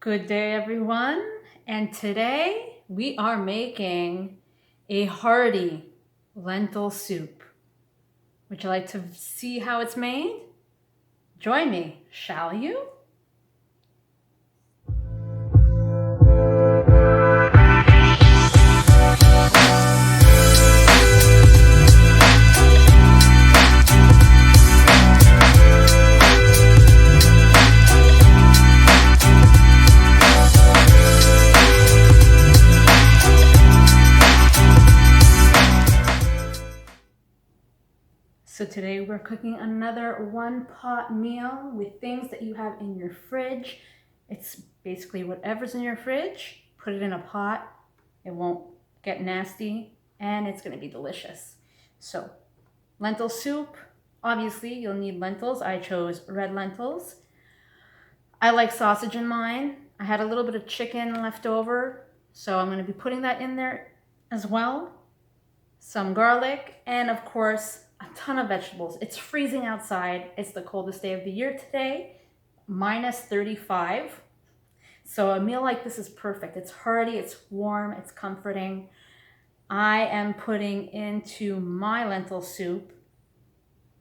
Good day, everyone. And today we are making a hearty lentil soup. Would you like to see how it's made? Join me, shall you? So today we're cooking another one-pot meal with things that you have in your fridge. It's basically whatever's in your fridge, put it in a pot. It won't get nasty and it's gonna be delicious. So lentil soup, obviously you'll need lentils. I chose red lentils. I like sausage in mine. I had a little bit of chicken left over, so I'm gonna be putting that in there as well. Some garlic, and of course, a ton of vegetables. It's freezing outside. It's the coldest day of the year today, minus 35. So a meal like this is perfect. It's hearty, it's warm, it's comforting. I am putting into my lentil soup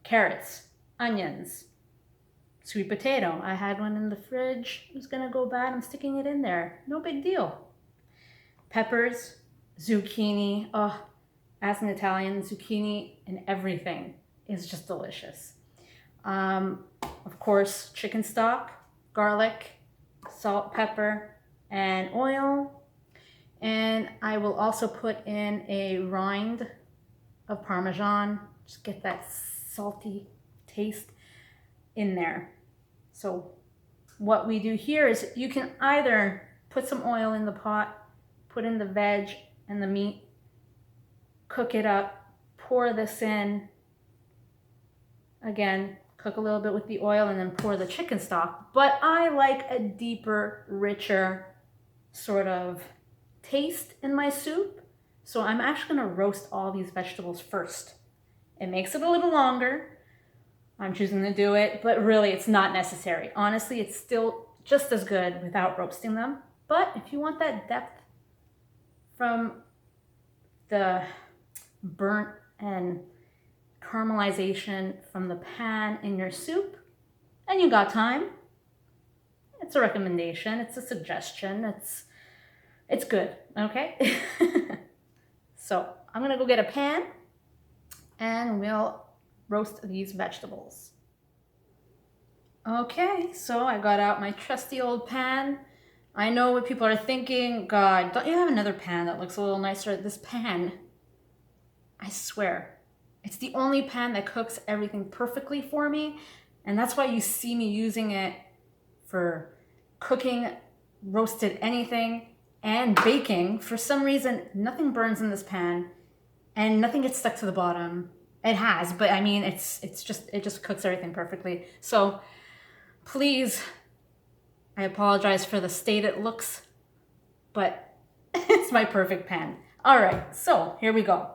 carrots, onions, sweet potato. I had one in the fridge. It was gonna go bad. I'm sticking it in there. No big deal. Peppers, zucchini. Oh, as an Italian, zucchini and everything is just delicious. Of course, chicken stock, garlic, salt, pepper, and oil. And I will also put in a rind of Parmesan. Just get that salty taste in there. So what we do here is you can either put some oil in the pot, put in the veg and the meat, cook it up, pour this in. Again, cook a little bit with the oil and then pour the chicken stock. But I like a deeper, richer sort of taste in my soup. So I'm actually gonna roast all these vegetables first. It makes it a little longer. I'm choosing to do it, but really it's not necessary. Honestly, it's still just as good without roasting them. But if you want that depth from the burnt and caramelization from the pan in your soup, and you got time, it's a recommendation, it's a suggestion, it's good, okay? So I'm gonna go get a pan and we'll roast these vegetables. Okay, so I got out my trusty old pan. I know what people are thinking, God, don't you have another pan that looks a little nicer? This pan, I swear, it's the only pan that cooks everything perfectly for me. And that's why you see me using it for cooking, roasted anything, and baking. For some reason, nothing burns in this pan and nothing gets stuck to the bottom. It has, but I mean, it just cooks everything perfectly. So please, I apologize for the state it looks, but it's my perfect pan. All right, so here we go.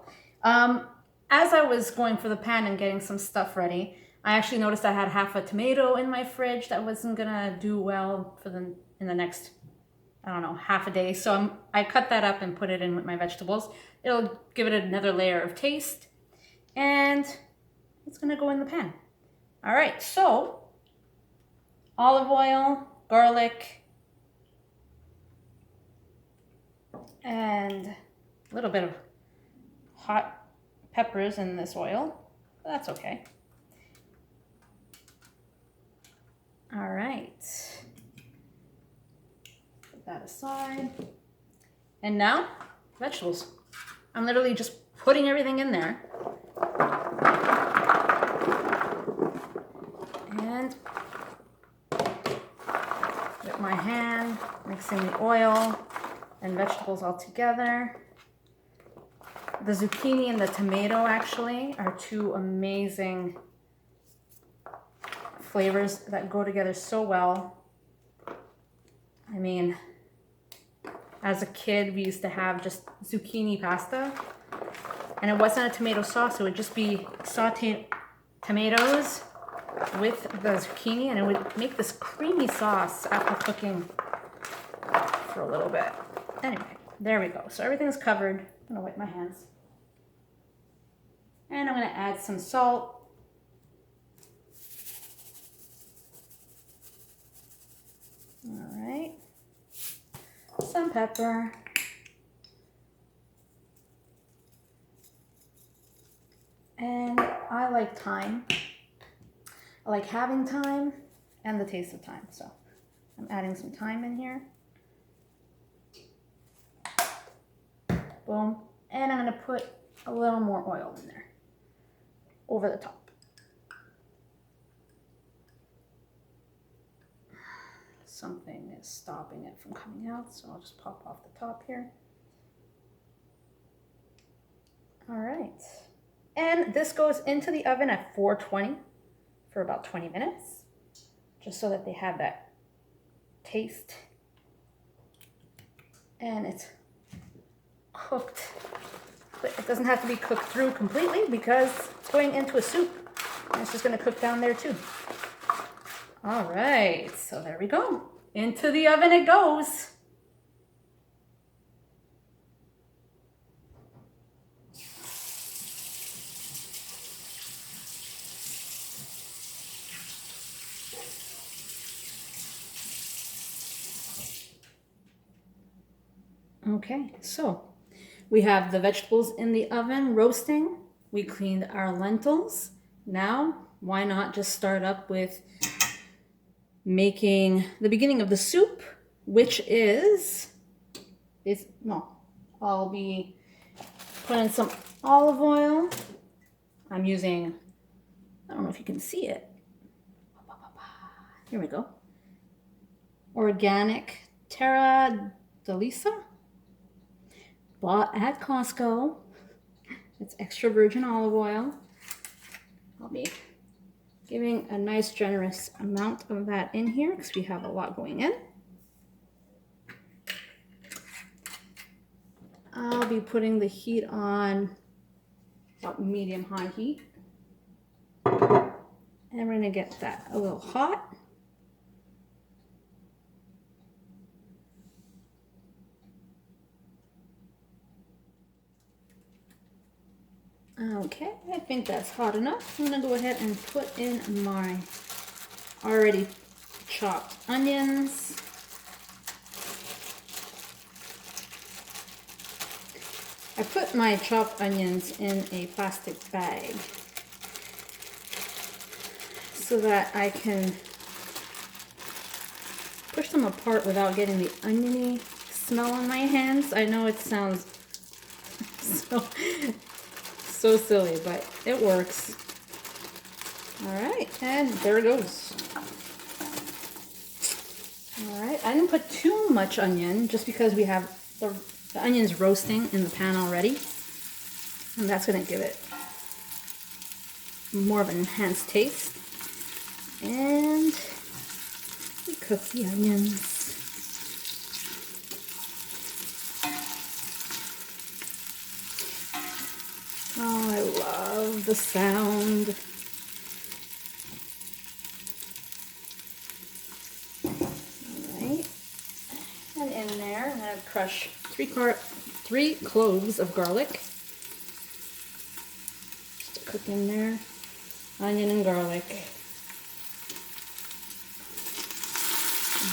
As I was going for the pan and getting some stuff ready, I actually noticed I had half a tomato in my fridge that wasn't gonna do well in the next, I don't know, half a day. So I cut that up and put it in with my vegetables. It'll give it another layer of taste, and it's gonna go in the pan. All right, so olive oil, garlic, and a little bit of hot peppers in this oil. That's okay. All right. Put that aside. And now, vegetables. I'm literally just putting everything in there. And with my hand, mixing the oil and vegetables all together. The zucchini and the tomato actually are two amazing flavors that go together so well. I mean, as a kid, we used to have just zucchini pasta, and it wasn't a tomato sauce. It would just be sauteed tomatoes with the zucchini, and it would make this creamy sauce after cooking for a little bit. Anyway, there we go. So everything's covered. I'm gonna wipe my hands. And I'm gonna add some salt. All right. Some pepper. And I like thyme. I like having thyme and the taste of thyme. So I'm adding some thyme in here. Boom. And I'm gonna put a little more oil in there over the top. Something is stopping it from coming out, so I'll just pop off the top here. All right. And this goes into the oven at 420 for about 20 minutes, just so that they have that taste. And it's cooked, but it doesn't have to be cooked through completely because it's going into a soup. And it's just gonna cook down there too. All right, so there we go. Into the oven it goes. Okay, so we have the vegetables in the oven roasting. We cleaned our lentils. Now, why not just start up with making the beginning of the soup, which I'll be putting some olive oil. I'm using, I don't know if you can see it. Here we go. Organic Terra Delisa. Bought at Costco. It's extra virgin olive oil. I'll be giving a nice generous amount of that in here because we have a lot going in. I'll be putting the heat on about medium-high heat. And we're gonna get that a little hot. Okay, I think that's hot enough. I'm gonna go ahead and put in my already chopped onions. I put my chopped onions in a plastic bag so that I can push them apart without getting the oniony smell on my hands. I know it sounds so silly, but it works. All right, and there it goes. All right, I didn't put too much onion just because we have the onions roasting in the pan already, and that's gonna give it more of an enhanced taste. And we cook the onions. Oh, I love the sound. All right, and in there, I'm gonna crush three cloves of garlic. Just to cook in there, onion and garlic.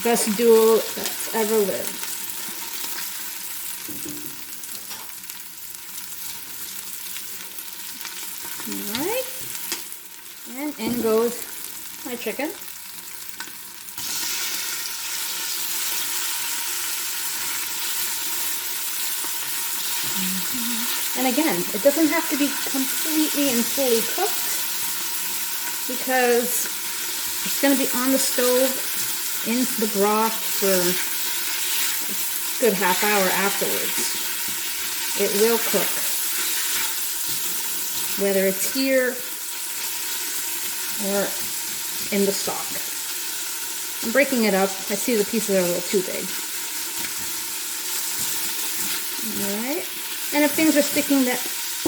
Best duo that's ever lived. Alright, and in goes my chicken. And again, it doesn't have to be completely and fully cooked because it's going to be on the stove in the broth for a good half hour afterwards. It will cook, whether it's here or in the stock. I'm breaking it up. I see the pieces are a little too big. Alright, and if things are sticking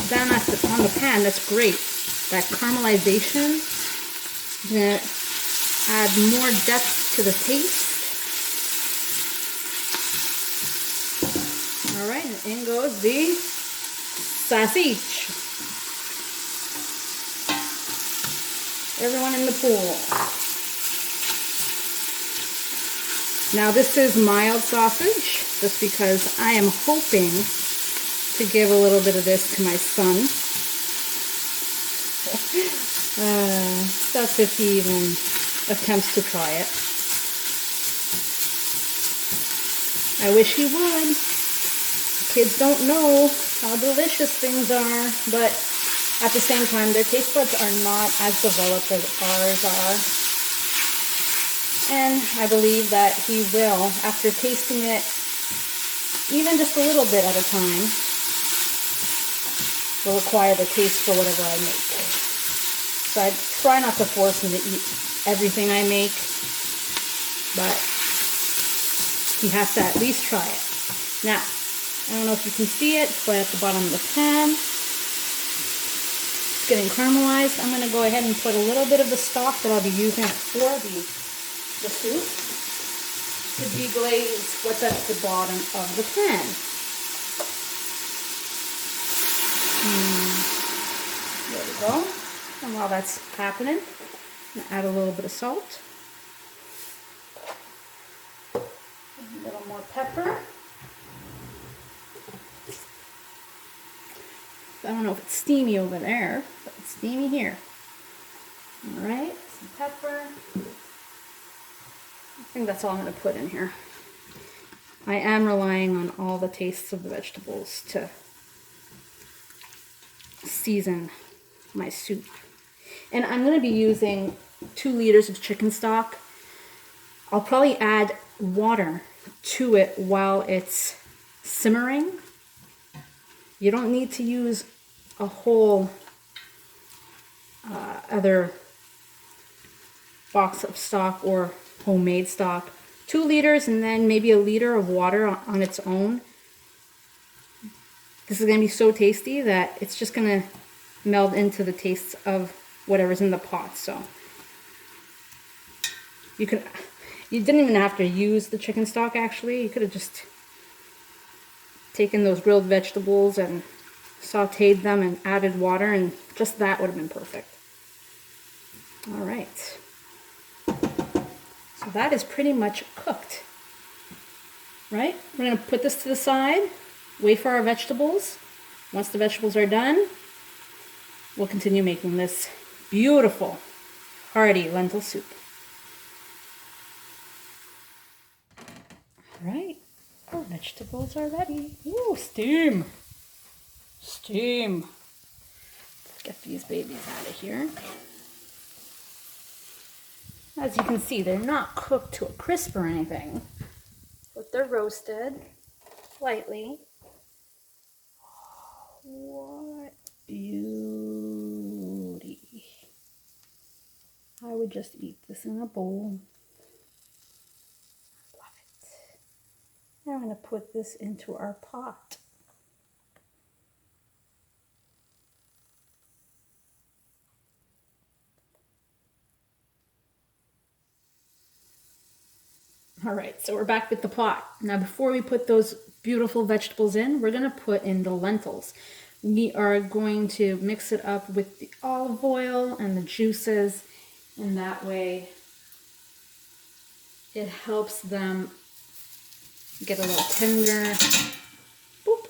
down on the pan, that's great. That caramelization is going to add more depth to the taste. and in goes the sausage. Everyone in the pool. Now this is mild sausage, just because I am hoping to give a little bit of this to my son. That's if he even attempts to try it. I wish he would. Kids don't know how delicious things are, but at the same time, their taste buds are not as developed as ours are. And I believe that he will, after tasting it even just a little bit at a time, will acquire the taste for whatever I make. So I try not to force him to eat everything I make, but he has to at least try it. Now, I don't know if you can see it, but at the bottom of the pan, it's getting caramelized. I'm going to go ahead and put a little bit of the stock that I'll be using for the soup to deglaze what's at the bottom of the pan. There we go. And while that's happening, I'm going to add a little bit of salt. A little more pepper. I don't know if it's steamy over there, but it's steamy here. Alright, some pepper. I think that's all I'm going to put in here. I am relying on all the tastes of the vegetables to season my soup. And I'm going to be using 2 liters of chicken stock. I'll probably add water to it while it's simmering. You don't need to use a whole other box of stock or homemade stock. 2 liters and then maybe a liter of water on its own. This is going to be so tasty that it's just going to meld into the tastes of whatever's in the pot. So you didn't even have to use the chicken stock actually. You could have just taken those grilled vegetables and sauteed them and added water, and just that would have been perfect. All right. So that is pretty much cooked, right? We're going to put this to the side, wait for our vegetables. Once the vegetables are done, we'll continue making this beautiful, hearty lentil soup. All right, our vegetables are ready. Ooh, steam! Steam! Let's get these babies out of here. As you can see, they're not cooked to a crisp or anything, but they're roasted slightly. What beauty. I would just eat this in a bowl. Love it. Now I'm going to put this into our pot. All right, so we're back with the pot. Now before we put those beautiful vegetables in, we're going to put in the lentils. We are going to mix it up with the olive oil and the juices, and that way it helps them get a little tender. Boop.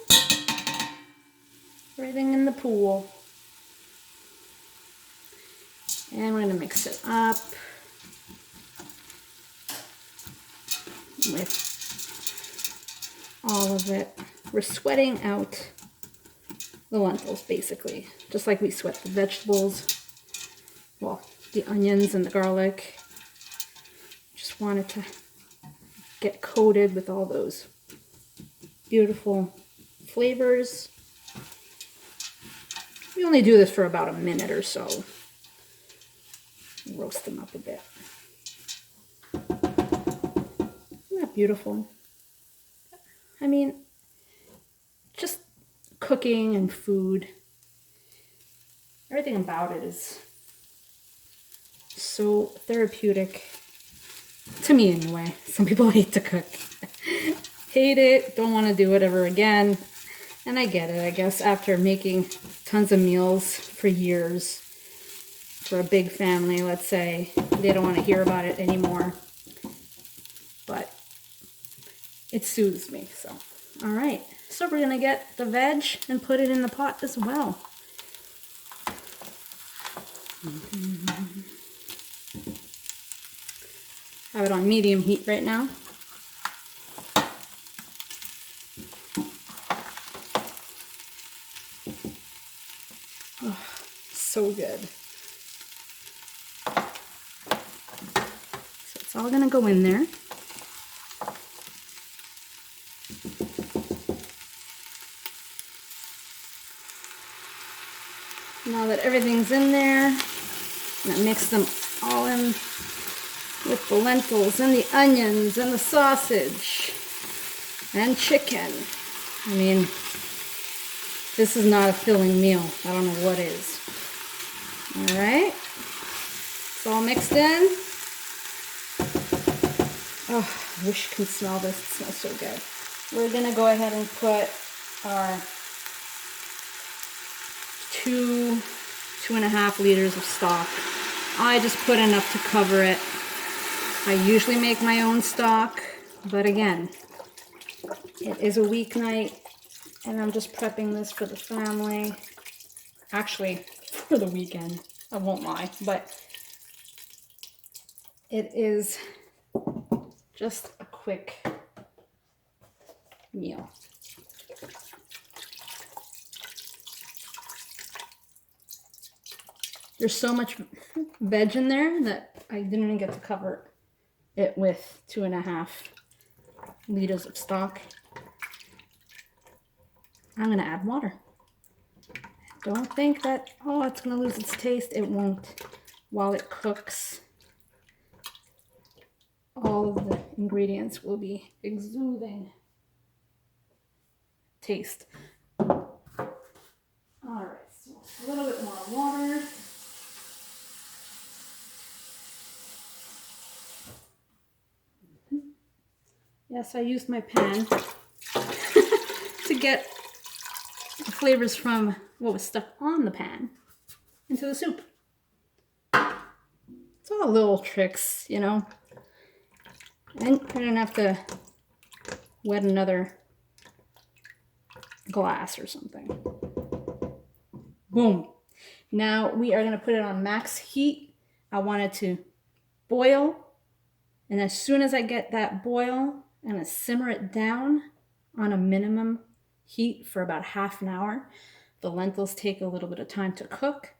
Everything in the pool. And we're going to mix it up with all of it. We're sweating out the lentils basically, just like we sweat the vegetables. Well, the onions and the garlic. Just want it to get coated with all those beautiful flavors. We only do this for about a minute or so. Roast them up a bit. Isn't that beautiful? I mean, just cooking and food, everything about it is so therapeutic. To me anyway. Some people hate to cook. hate it, don't want to do it ever again. And I get it, I guess, after making tons of meals for years, for a big family, let's say, they don't want to hear about it anymore. But it soothes me, so. All right, so we're gonna get the veg and put it in the pot as well. Have it on medium heat right now. Oh, so good. So it's all gonna go in there. Now that everything's in there, I'm gonna mix them all in with the lentils and the onions and the sausage and chicken. I mean, this is not a filling meal. I don't know what is. All right, it's all mixed in. Oh, I wish you could smell this. It smells so good. We're gonna go ahead and put our 2.5 liters of stock. I just put enough to cover it. I usually make my own stock, but again, it is a weeknight and I'm just prepping this for the family. Actually, for the weekend, I won't lie, but it is just a quick meal. There's so much veg in there that I didn't even get to cover it with 2.5 liters of stock. I'm gonna add water. Don't think that, oh, it's gonna lose its taste. It won't. While it cooks, all of the ingredients will be exuding taste. All right, so a little bit more water. Yes, I used my pan to get the flavors from what was stuck on the pan into the soup. It's all little tricks, you know. And I don't have to wet another glass or something. Boom. Now we are going to put it on max heat. I want it to boil. And as soon as I get that boil, I'm going to simmer it down on a minimum heat for about half an hour. The lentils take a little bit of time to cook.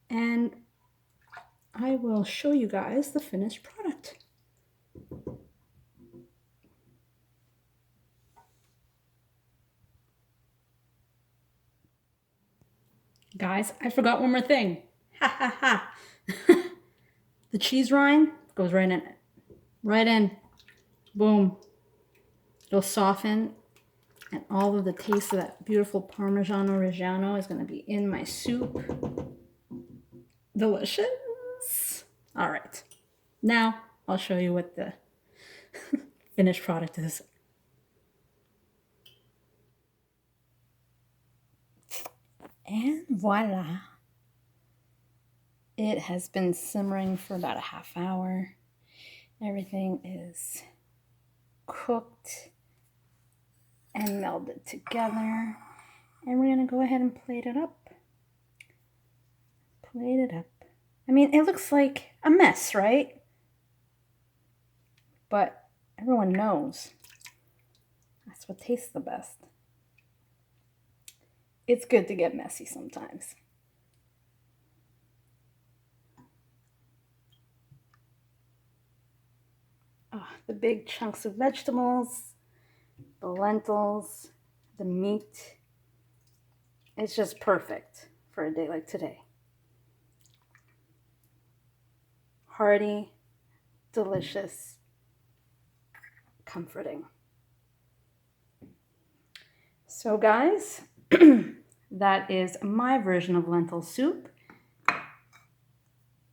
And I will show you guys the finished product. Guys, I forgot one more thing. Ha ha ha. The cheese rind goes right in it. Right in. Boom. It'll soften, and all of the taste of that beautiful Parmigiano Reggiano is going to be in my soup. Delicious. All right. Now I'll show you what the finished product is. And voila. It has been simmering for about a half hour. Everything is cooked and melded together. And we're going to go ahead and plate it up. Plate it up. I mean, it looks like a mess, right? But everyone knows that's what tastes the best. It's good to get messy sometimes. Oh, the big chunks of vegetables, the lentils, the meat. It's just perfect for a day like today. Hearty, delicious, comforting. So guys, that is my version of lentil soup.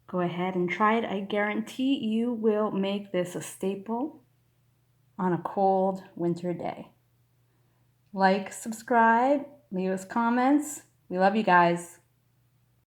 Go ahead and try it. I guarantee you will make this a staple on a cold winter day. Like, subscribe, leave us comments. We love you guys.